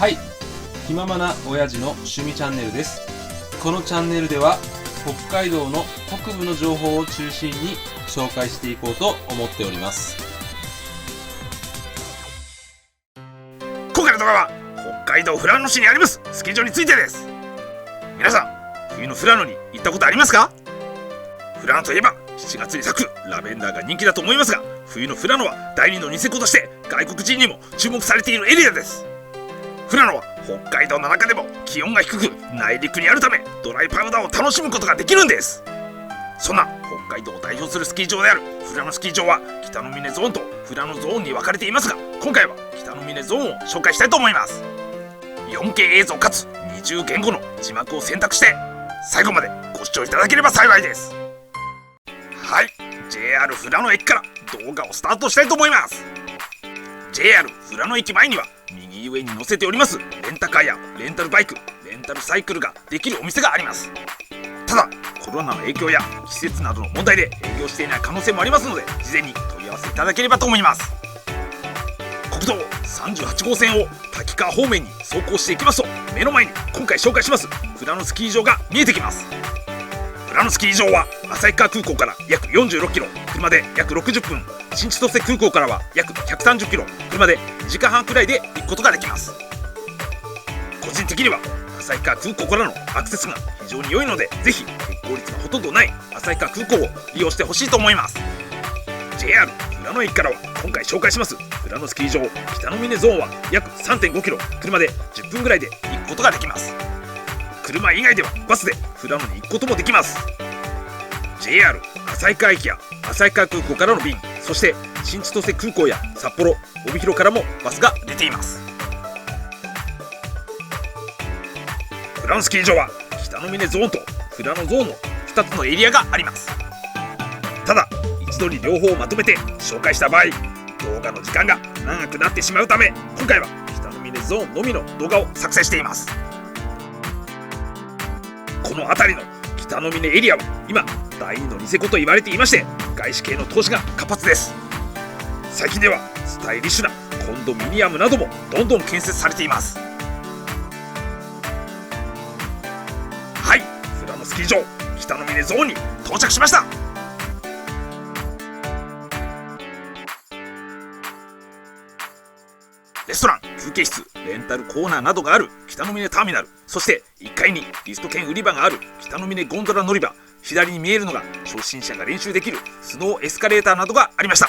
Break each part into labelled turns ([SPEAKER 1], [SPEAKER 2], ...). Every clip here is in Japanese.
[SPEAKER 1] はい、気ままな親父の趣味チャンネルです。このチャンネルでは北海道の北部の情報を中心に紹介していこうと思っております。
[SPEAKER 2] 今回の動画は北海道富良野市にありますスキー場についてです。皆さん、冬の富良野に行ったことありますか？富良野といえば7月に咲くラベンダーが人気だと思いますが、冬の富良野は第二のニセコとして外国人にも注目されているエリアです。富良野は北海道の中でも気温が低く内陸にあるため、ドライパウダーを楽しむことができるんです。そんな北海道を代表するスキー場である富良野スキー場は北の峰ゾーンと富良野ゾーンに分かれていますが、今回は北の峰ゾーンを紹介したいと思います。 4K 映像かつ20言語の字幕を選択して最後までご視聴いただければ幸いです。はい、 JR 富良野駅から動画をスタートしたいと思います。 JR 富良野駅前には右上に載せておりますレンタカーやレンタルバイク、レンタルサイクルができるお店があります。ただコロナの影響や季節などの問題で営業していない可能性もありますので、事前に問い合わせいただければと思います。国道38号線を滝川方面に走行していきますと、目の前に今回紹介します富良野スキー場が見えてきます。富良野スキー場は旭川空港から約46キロ、車で約60分、新千歳空港からは約130キロ、車で2時間半くらいで行くことができます。個人的には旭川空港からのアクセスが非常に良いので、ぜひ欠航率がほとんどない旭川空港を利用してほしいと思います。 JR 富良野駅からは今回紹介します富良野スキー場北の峰ゾーンは約 3.5 キロ、車で10分ぐらいで行くことができます。車以外ではバスで富良野に行くこともできます。 JR 旭川駅や旭川空港からの便、そして新千歳空港や札幌、帯広からもバスが出ています。富良野スキー場は北の峰ゾーンと富良野ゾーンの2つのエリアがあります。ただ一度に両方をまとめて紹介した場合、動画の時間が長くなってしまうため、今回は北の峰ゾーンのみの動画を作成しています。この辺りの北の峰エリアは今第2のニセコと言われていまして、外資系の投資が活発です。最近ではスタイリッシュなコンドミニアムなどもどんどん建設されています。はい、富良野スキー場北の峰ゾーンに到着しました。レストラン、休憩室、レンタルコーナーなどがある北の峰ターミナル、そして1階にリフト券売り場がある北の峰ゴンドラ乗り場、左に見えるのが初心者が練習できるスノーエスカレーターなどがありました。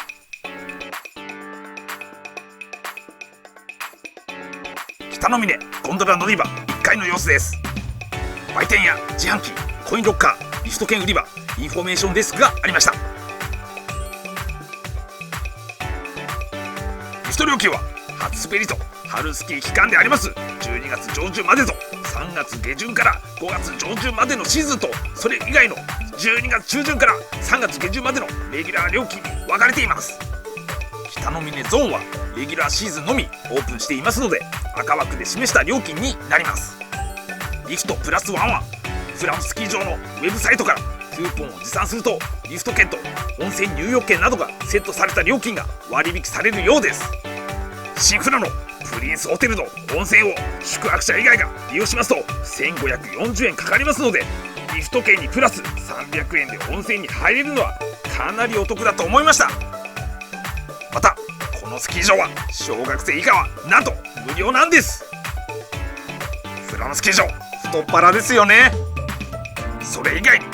[SPEAKER 2] 北の峰ゴンドラ乗り場1階の様子です。売店や自販機、コインロッカー、リフト券売り場、インフォメーションデスクがありました。リフト料金は初滑りと春スキー期間であります12月上旬までと3月下旬から5月上旬までのシーズンと、それ以外の12月中旬から3月下旬までのレギュラー料金に分かれています。北の峰ゾーンはレギュラーシーズンのみオープンしていますので、赤枠で示した料金になります。リフトプラスワンは富良野スキー場のウェブサイトからクーポンを持参すると、リフト券と温泉入浴券などがセットされた料金が割引されるようです。新富良野プリンスホテルの温泉を宿泊者以外が利用しますと1540円かかりますので、リフト券にプラス300円で温泉に入れるのはかなりお得だと思いました。またこのスキー場は小学生以下はなんと無料なんです。富良野スキー場太っ腹ですよね。それ以外に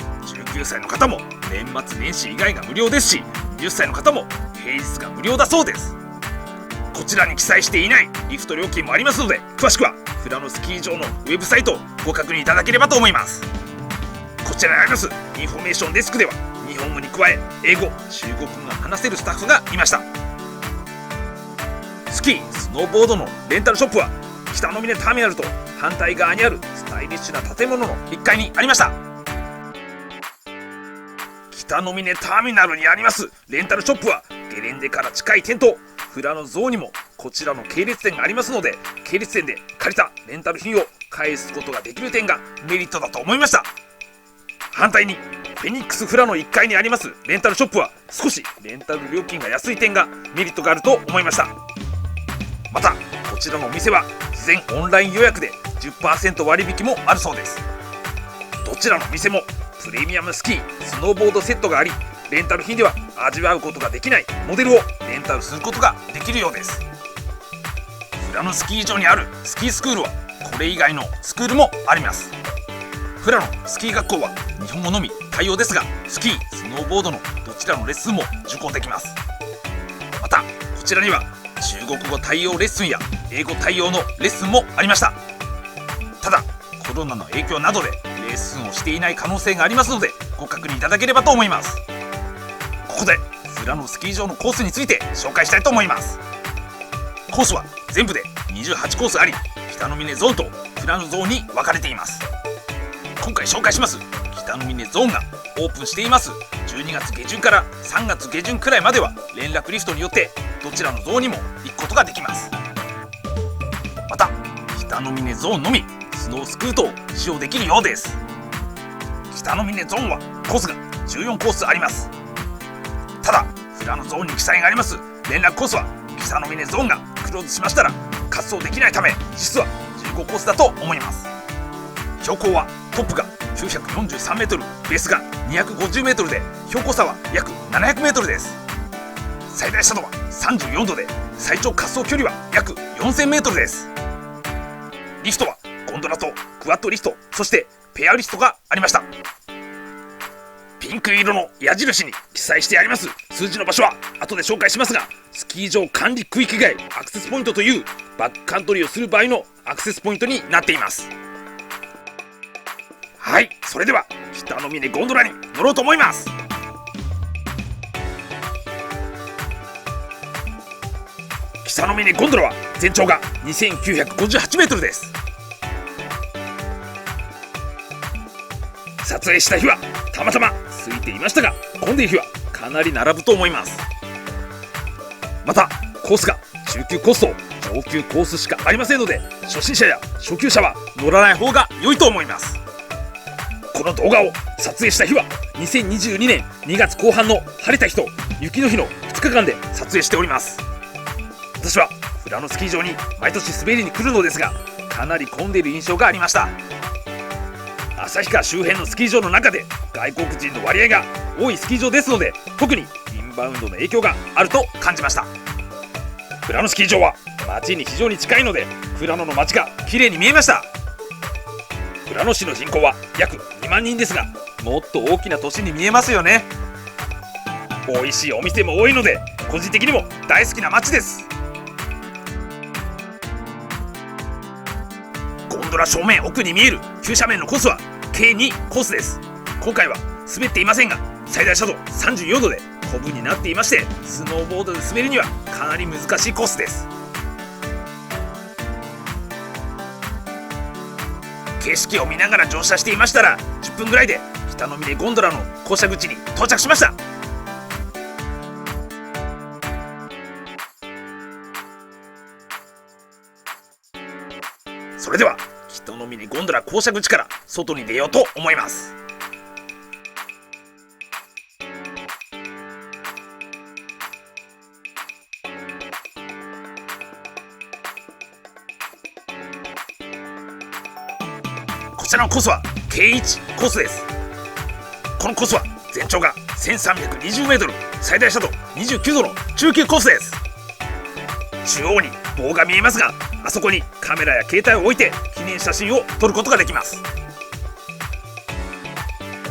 [SPEAKER 2] 19歳の方も年末年始以外が無料ですし、10歳の方も平日が無料だそうです。こちらに記載していないリフト料金もありますので、詳しくは富良野スキー場のウェブサイトをご確認いただければと思います。こちらにありますインフォメーションデスクでは日本語に加え英語、中国語が話せるスタッフがいました。スキー・スノーボードのレンタルショップは北の峰ターミナルと反対側にあるスタイリッシュな建物の1階にありました。北の峰ターミナルにありますレンタルショップはゲレンデから近い点と富良野ゾーンにもこちらの系列店がありますので、系列店で借りたレンタル品を返すことができる点がメリットだと思いました。反対にフェニックス富良野1階にありますレンタルショップは少しレンタル料金が安い点がメリットがあると思いました。またこちらのお店は事前オンライン予約で 10% 割引もあるそうです。どちらの店もプレミアムスキースノーボードセットがあり、レンタル品では味わうことができないモデルをレンタルすることができるようです。富良野スキー場にあるスキースクールはこれ以外のスクールもあります。富良野スキー学校は日本語のみ対応ですが、スキースノーボードのどちらのレッスンも受講できます。またこちらには中国語対応レッスンや英語対応のレッスンもありました。ただコロナの影響などでレッスンをしていない可能性がありますので、ご確認いただければと思います。ここで富良野スキー場のコースについて紹介したいと思います。コースは全部で28コースあり、北の峰ゾーンと富良野ゾーンに分かれています。今回紹介します北の峰ゾーンがオープンしています12月下旬から3月下旬くらいまでは連絡リフトによってどちらのゾーンにも行くことができます。また北の峰ゾーンのみスノースクートを使用できるようです。北の峰ゾーンはコースが14コースあります。ただ富良野ゾーンに記載があります連絡コースは北の峰ゾーンがクローズしましたら滑走できないため、実は15コースだと思います。標高はトップが943メートル、ベースが250メートルで、標高差は約700メートルです。最大斜度は34度で、最長滑走距離は約4000メートルです。リフトはゴンドラとクワッドリフト、そしてペアリフトがありました。ピンク色の矢印に記載してあります数字の場所は後で紹介しますが、スキー場管理区域外アクセスポイントというバックカントリーをする場合のアクセスポイントになっています。はい、それでは北の峰ゴンドラに乗ろうと思います。北の峰ゴンドラは全長が2958メートルです。撮影した日はたまたま空いていましたが、混んでいる日はかなり並ぶと思います。またコースが中級コースと上級コースしかありませんので、初心者や初級者は乗らない方が良いと思います。この動画を撮影した日は2022年2月後半の晴れた日と雪の日の2日間で撮影しております。私は富良野スキー場に毎年滑りに来るのですが、かなり混んでいる印象がありました。旭川周辺のスキー場の中で外国人の割合が多いスキー場ですので、特にインバウンドの影響があると感じました。富良野スキー場は街に非常に近いので、富良野の街が綺麗に見えました。富良野市の人口は約2万人ですが、もっと大きな都市に見えますよね。美味しいお店も多いので、個人的にも大好きな街です。ゴンドラ正面奥に見える急斜面のコースは計2コースです。今回は滑っていませんが、最大斜度34度でコブになっていまして、スノーボードで滑るにはかなり難しいコースです。景色を見ながら乗車していましたら、10分ぐらいで北の峰ゴンドラの降車口に到着しました。それでは北の峰ゴンドラ降車口から外に出ようと思います。こちらのコースは K1 コースです。このコースは全長が1320メートル、最大斜度29度の中級コースです。中央に棒が見えますが、あそこにカメラや携帯を置いて記念写真を撮ることができます。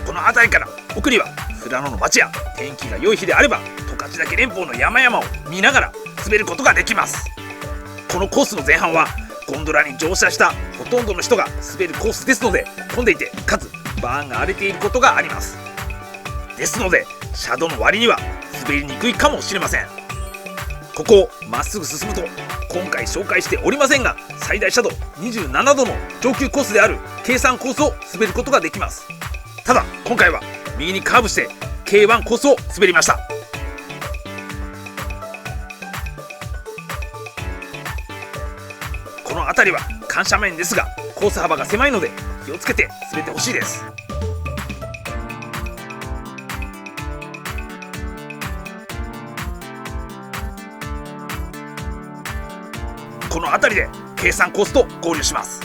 [SPEAKER 2] この辺りから奥には富良野の街や天気が良い日であれば十勝岳連峰の山々を見ながら滑ることができます。このコースの前半はゴンドラに乗車したほとんどの人が滑るコースですので、混んでいてかつバーンが荒れていることがあります。ですので車道の割には滑りにくいかもしれません。ここをまっすぐ進むと、今回紹介しておりませんが最大斜度27度の上級コースである K3 コースを滑ることができます。ただ今回は右にカーブして K1 コースを滑りました。この辺りは緩斜面ですが、コース幅が狭いので気をつけて滑ってほしいです。ここの辺りで計算コースと合流します。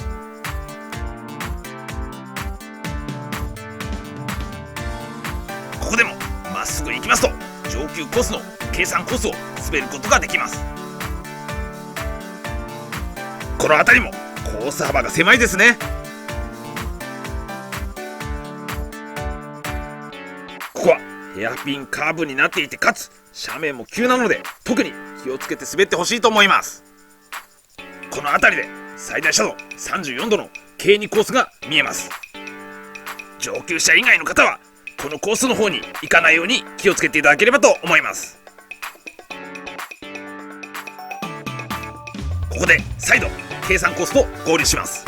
[SPEAKER 2] ここでもまっすぐ行きますと上級コースの計算コースを滑ることができます。この辺りもコース幅が狭いですね。ここはヘアピンカーブになっていて、かつ斜面も急なので特に気をつけて滑ってほしいと思います。この辺りで最大斜度34度の K2 コースが見えます。上級者以外の方はこのコースの方に行かないように気をつけていただければと思います。ここで再度計算コースと合流します。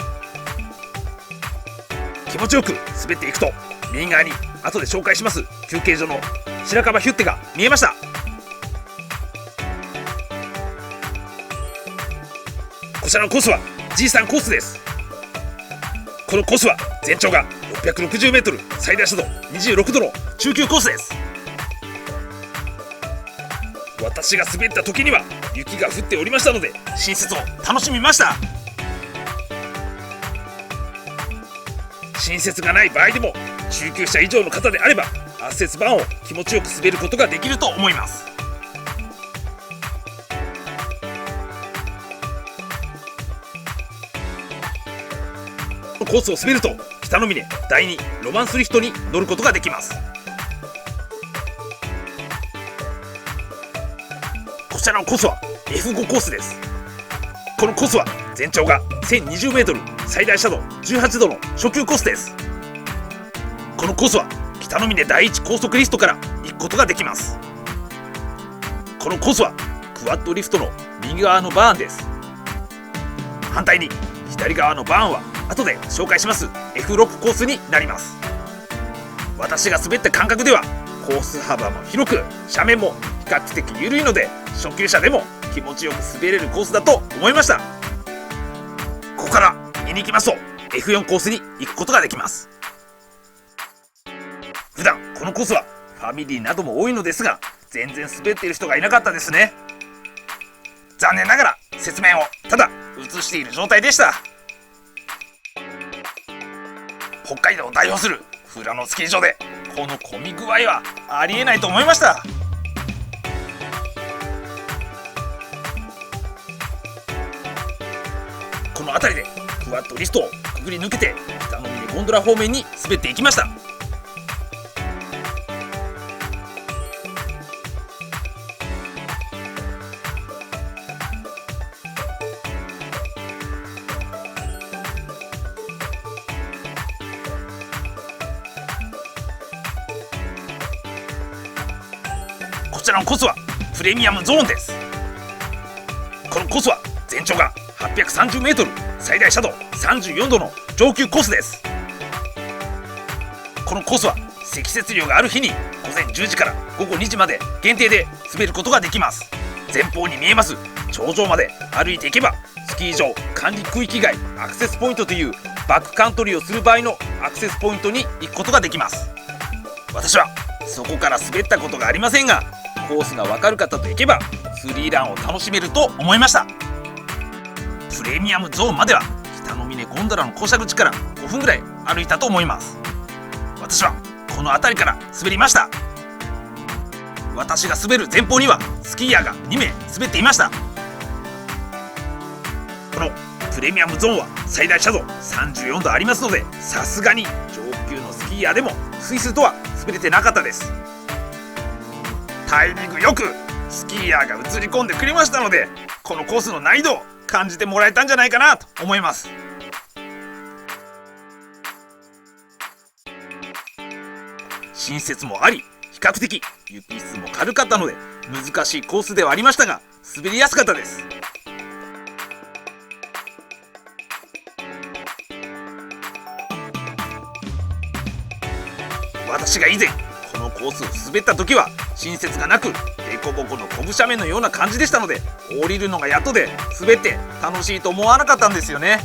[SPEAKER 2] 気持ちよく滑っていくと右側に後で紹介します休憩所の白樺ヒュッテが見えました。こちらのコースは G3 コースです。このコースは全長が 660m、 最大斜度26度の中級コースです。私が滑った時には雪が降っておりましたので新雪を楽しみました。新雪がない場合でも中級者以上の方であれば圧雪板を気持ちよく滑ることができると思います。コースを滑ると北の峰第2ロマンスリフトに乗ることができます。こちらのコースは F5 コースです。このコースは全長が 1020m、 最大斜度18度の初級コースです。このコースは北の峰第1高速リフトから行くことができます。このコースはクワッドリフトの右側のバーンです。反対に左側のバーンは後で紹介します F6 コースになります。私が滑った感覚ではコース幅も広く斜面も比較的緩いので初級者でも気持ちよく滑れるコースだと思いました。ここから見に行きますと F4 コースに行くことができます。普段このコースはファミリーなども多いのですが全然滑っている人がいなかったですね。残念ながら説明をただ映している状態でした。北海道を代表する富良野スキー場でこの混み具合はありえないと思いました。この辺りでクワッドリフトをくぐり抜けて北の峰ゴンドラ方面に滑っていきました。こちらのコースはプレミアムゾーンです。このコースは全長が 830m、 最大斜度34度の上級コースです。このコースは積雪量がある日に午前10時から午後2時まで限定で滑ることができます。前方に見えます頂上まで歩いていけばスキー場管理区域外アクセスポイントというバックカントリーをする場合のアクセスポイントに行くことができます。私はそこから滑ったことがありませんがコースが分かる方と行けばスリーランを楽しめると思いました。プレミアムゾーンまでは北の峰ゴンドラの降車口から5分ぐらい歩いたと思います。私はこの辺りから滑りました。私が滑る前方にはスキーヤーが2名滑っていました。このプレミアムゾーンは最大斜度34度ありますのでさすがに上級のスキーヤーでもスイスイとは滑れてなかったです。タイミングよくスキーヤーが映り込んでくれましたのでこのコースの難易度を感じてもらえたんじゃないかなと思います。新雪もあり比較的雪質も軽かったので難しいコースではありましたが滑りやすかったです。私が以前このコースを滑った時は新雪がなく凸凹のコブ斜面のような感じでしたので降りるのがやっとで滑って楽しいと思わなかったんですよね。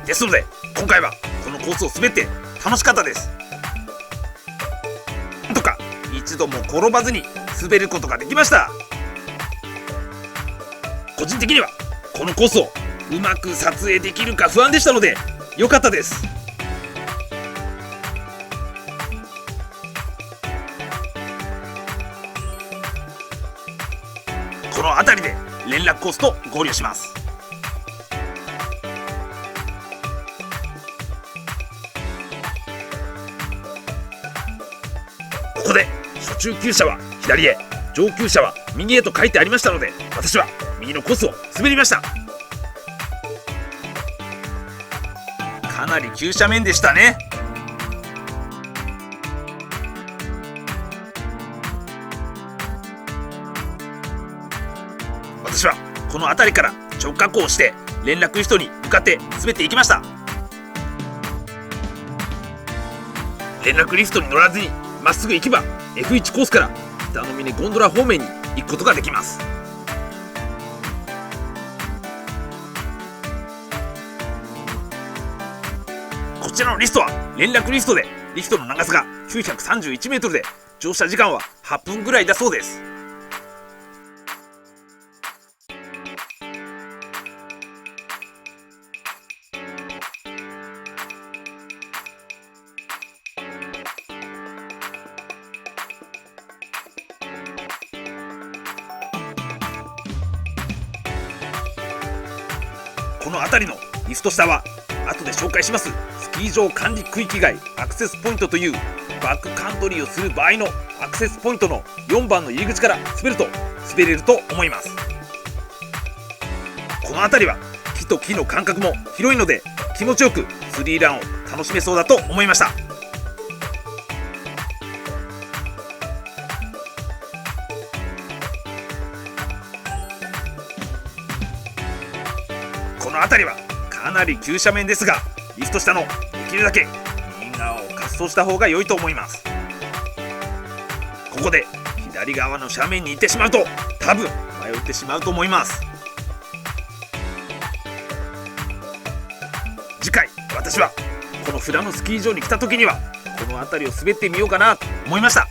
[SPEAKER 2] ですので今回はこのコースを滑って楽しかったです。なんとか一度も転ばずに滑ることができました。個人的にはこのコースをうまく撮影できるか不安でしたので良かったです。この辺りで連絡コースと合流します。ここで初中級者は左へ、上級者は右へと書いてありましたので、私は右のコースを滑りました。かなり急斜面でしたね。私はこの辺りから直下降して連絡リフトに向かって滑っていきました。連絡リフトに乗らずにまっすぐ行けば F1 コースから北の峰ゴンドラ方面に行くことができます。こちらのリフトは連絡リフトで、リフトの長さが931メートルで乗車時間は8分ぐらいだそうです。この辺りのリフト下は後で紹介しますスキー場管理区域外アクセスポイントというバックカントリーをする場合のアクセスポイントの4番の入り口から滑れると思います。この辺りは木と木の間隔も広いので気持ちよくスリーランを楽しめそうだと思いました。この辺りはかなり急斜面ですが、リフト下のできるだけ右側を滑走した方が良いと思います。ここで左側の斜面に行ってしまうと多分迷ってしまうと思います。次回私はこの富良野スキー場に来た時にはこの辺りを滑ってみようかなと思いました。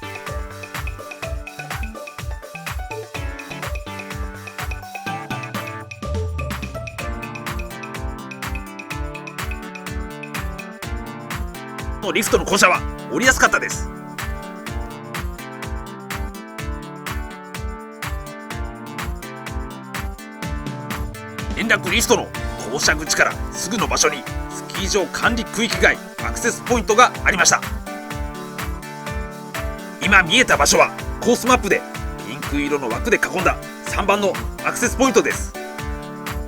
[SPEAKER 2] リフトの降車は降りやすかったです。連絡リフトの降車口からすぐの場所にスキー場管理区域外アクセスポイントがありました。今見えた場所はコースマップでピンク色の枠で囲んだ3番のアクセスポイントです。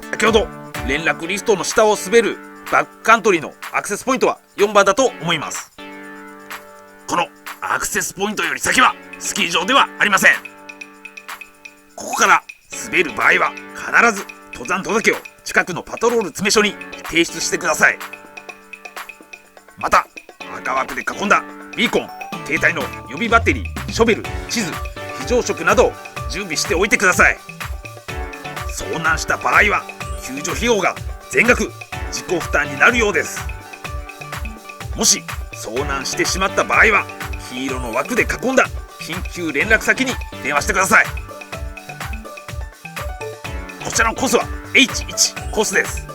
[SPEAKER 2] 先ほど連絡リフトの下を滑るバックカントリーのアクセスポイントは4番だと思います。このアクセスポイントより先はスキー場ではありません。ここから滑る場合は必ず登山届を近くのパトロール詰め所に提出してください。また赤枠で囲んだビーコン、携帯の予備バッテリー、ショベル、地図、非常食などを準備しておいてください。遭難した場合は救助費用が全額自己負担になるようです。もし遭難してしまった場合は黄色の枠で囲んだ緊急連絡先に電話してください。こちらのコースは H1 コースです。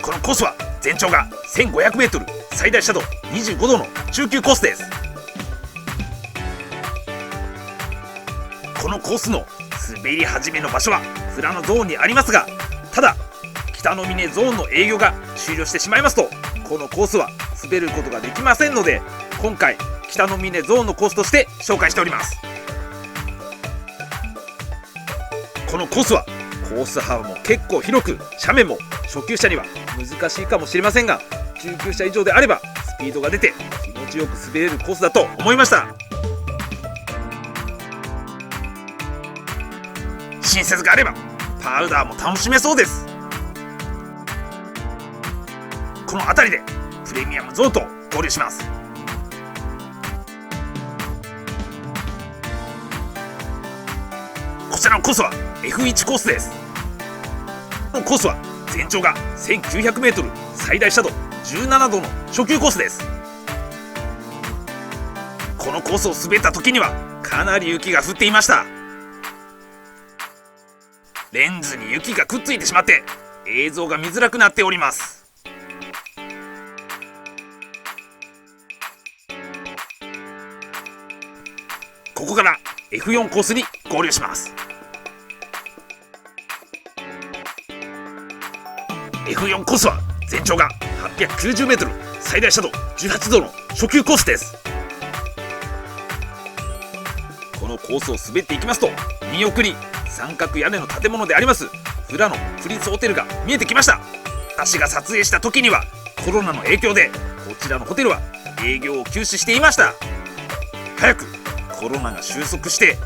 [SPEAKER 2] このコースは全長が 1500m、 最大斜度25度の中級コースです。このコースの滑り始めの場所は富良野ゾーンにありますが、ただ北の峰ゾーンの営業が終了してしまいますとこのコースは滑ることができませんので、今回北の峰ゾーンのコースとして紹介しております。このコースはコース幅も結構広く、斜面も初級者には難しいかもしれませんが、中級者以上であればスピードが出て気持ちよく滑れるコースだと思いました。新雪があればパウダーも楽しめそうです。この辺りでプレミアムゾーンと合流します。こちらのコースは F1 コースです。このコースは全長が 1900m、 最大斜度17度の初級コースです。このコースを滑った時にはかなり雪が降っていました。レンズに雪がくっついてしまって映像が見づらくなっております。ここから F4 コースに合流します。 F4 コースは全長が 890m、 最大斜度18度の初級コースです。このコースを滑っていきますと、右奥に三角屋根の建物でありますフラノプリンスホテルが見えてきました。私が撮影した時にはコロナの影響でこちらのホテルは営業を休止していました。早くコロナが収束して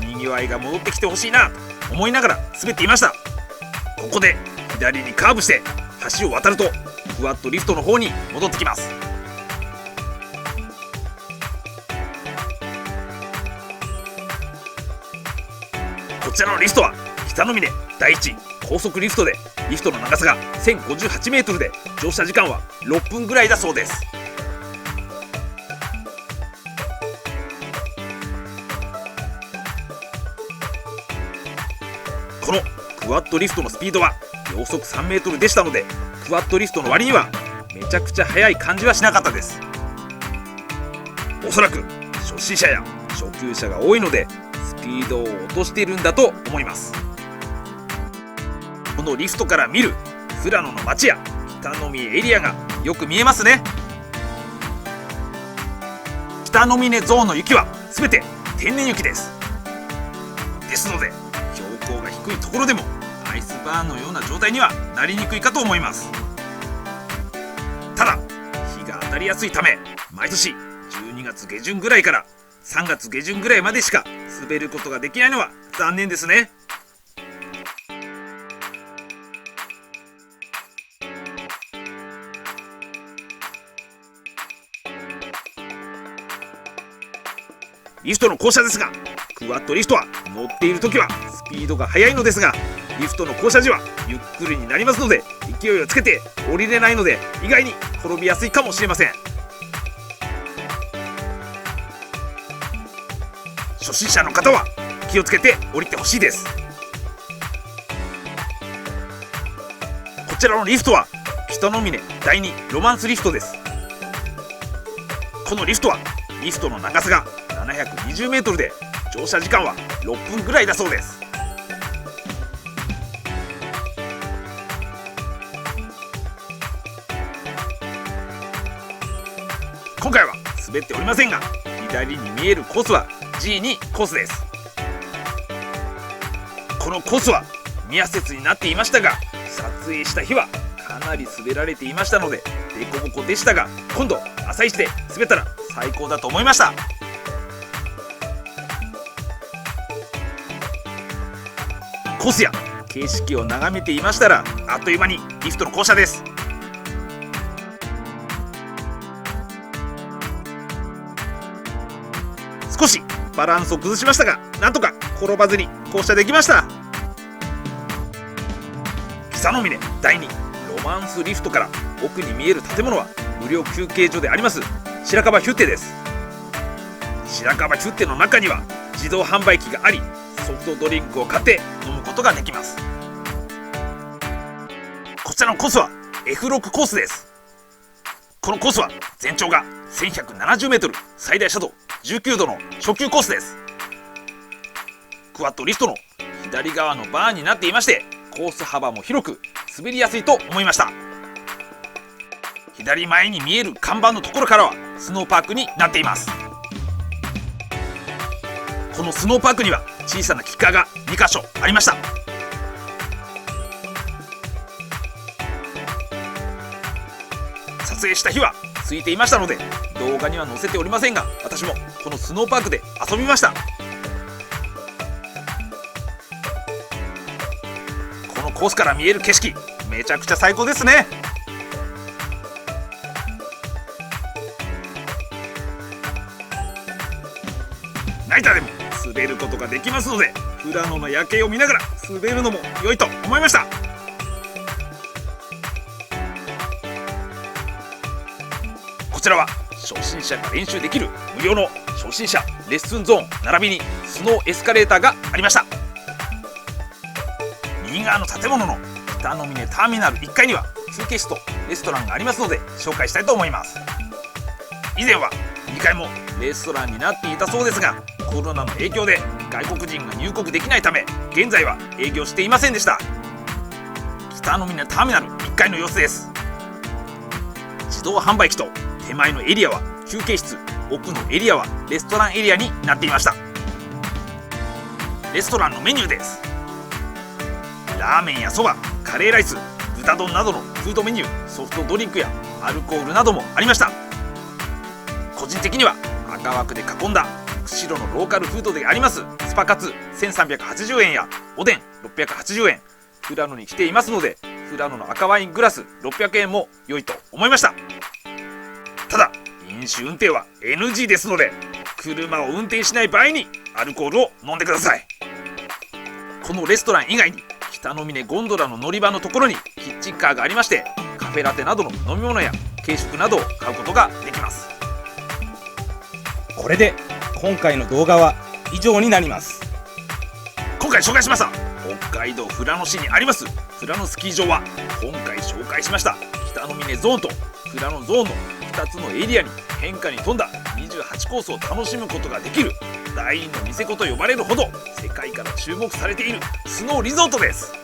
[SPEAKER 2] にぎわいが戻ってきてほしいなと思いながら滑っていました。ここで左にカーブして橋を渡るとクワッドリフトの方に戻ってきます。こちらのリフトは北の峰第一高速リフトで、リフトの長さが 1058m で乗車時間は6分ぐらいだそうです。このクワッドリフトのスピードは秒速 3m でしたので、クワッドリフトの割にはめちゃくちゃ速い感じはしなかったです。おそらく初心者や初級者が多いのでスピードを落としているんだと思います。このリフトから見る富良野の町や北の峰エリアがよく見えますね。北の峰ゾーンの雪は全て天然雪です。ですので標高が低いところでもアイスバーンのような状態にはなりにくいかと思います。ただ日が当たりやすいため、毎年12月下旬ぐらいから3月下旬ぐらいまでしか滑ることができないのは残念ですね。リフトの降車ですが、クワッドリフトは乗っている時はスピードが速いのですが、リフトの降車時はゆっくりになりますので、勢いをつけて降りれないので意外に転びやすいかもしれません。初心者の方は気をつけて降りてほしいです。こちらのリフトは北の峰第2ロマンスリフトです。このリフトはリフトの長さが 720m で乗車時間は6分ぐらいだそうです。今回は滑っておりませんが、左に見えるコースは G2 コースです。このコースは宮説になっていましたが、撮影した日はかなり滑られていましたので凸凹でしたが、今度朝一で滑ったら最高だと思いました。コースや景色を眺めていましたら、あっという間にリフトの降車です。少しバランスを崩しましたが、なんとか転ばずに降車できました。北の峰第2ロマンスリフトから奥に見える建物は無料休憩所であります白樺ヒュッテです。白樺ヒュッテの中には自動販売機があり、ソフトドリンクを買って飲むことができます。こちらのコースは F6 コースです。このコースは全長が 1170m、 最大斜度19度の初級コースです。クワッドリフトの左側のバーになっていまして、コース幅も広く滑りやすいと思いました。左前に見える看板のところからはスノーパークになっています。このスノーパークには小さなキッカーが2カ所ありました。撮影した日は空いていましたので動画には載せておりませんが、私もこのスノーパークで遊びました。このコースから見える景色、めちゃくちゃ最高ですね。ナイターでも滑ることができますので、富良野の夜景を見ながら滑るのも良いと思いました。こちらは初心者が練習できる無料の初心者レッスンゾーン並びにスノーエスカレーターがありました。右側の建物の北の峰ターミナル1階には休憩室とレストランがありますので紹介したいと思います。以前は2階もレストランになっていたそうですが、コロナの影響で外国人が入国できないため現在は営業していませんでした。北の峰ターミナル1階の様子です。自動販売機と手前のエリアは休憩室、奥のエリアはレストランエリアになっていました。レストランのメニューです。ラーメンやそば、カレーライス、豚丼などのフードメニュー、ソフトドリンクやアルコールなどもありました。個人的には赤枠で囲んだ釧路のローカルフードでありますスパカツ1380円やおでん680円、富良野に来ていますので富良野の赤ワイングラス600円も良いと思いました。ただ飲酒運転は NG ですので、車を運転しない場合にアルコールを飲んでください。このレストラン以外に北の峰ゴンドラの乗り場のところにキッチンカーがありまして、カフェラテなどの飲み物や軽食などを買うことができます。
[SPEAKER 3] これで今回の動画は以上になります。
[SPEAKER 2] 今回紹介しました北海道富良野市にあります富良野スキー場は、今回紹介しました北の峰ゾーンと富良野ゾーンの2つのエリアに変化に富んだ28コースを楽しむことができる第2のニセコと呼ばれるほど世界から注目されているスノーリゾートです。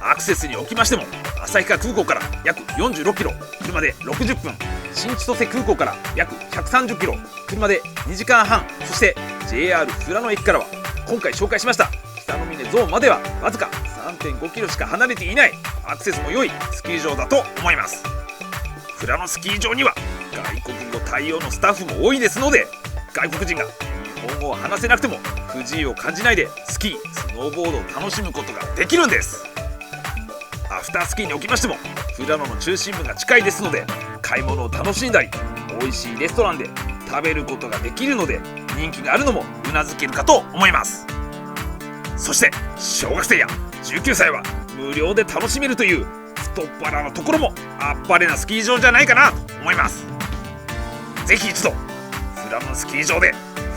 [SPEAKER 2] アクセスにおきましても旭川空港から約46キロ、車で60分、新千歳空港から約130キロ、車で2時間半、そして JR 富良野駅からは今回紹介しました北の峰ゾーンまではわずか 3.5 キロしか離れていない、アクセスも良いスキー場だと思います。富良野スキー場には外国語対応のスタッフも多いですので、外国人が日本語を話せなくても不自由を感じないでスキー、スノーボードを楽しむことができるんです。アフタースキーにおきましても富良野の中心部が近いですので、買い物を楽しんだり美味しいレストランで食べることができるので人気があるのもうなずけるかと思います。そして小学生や19歳は無料で楽しめるという太っ腹なところもあっぱれなスキー場じゃないかなと思います。ぜひ一度富良野スキー場で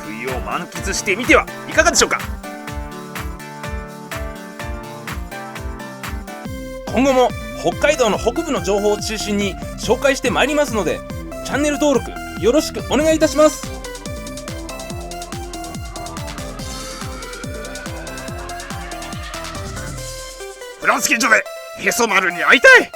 [SPEAKER 2] 冬を満喫してみてはいかがでしょうか。
[SPEAKER 3] 今後も北海道の北部の情報を中心に紹介してまいりますので、チャンネル登録よろしくお願いいたします。
[SPEAKER 2] 富良野スキー場でへそ丸に会いたい。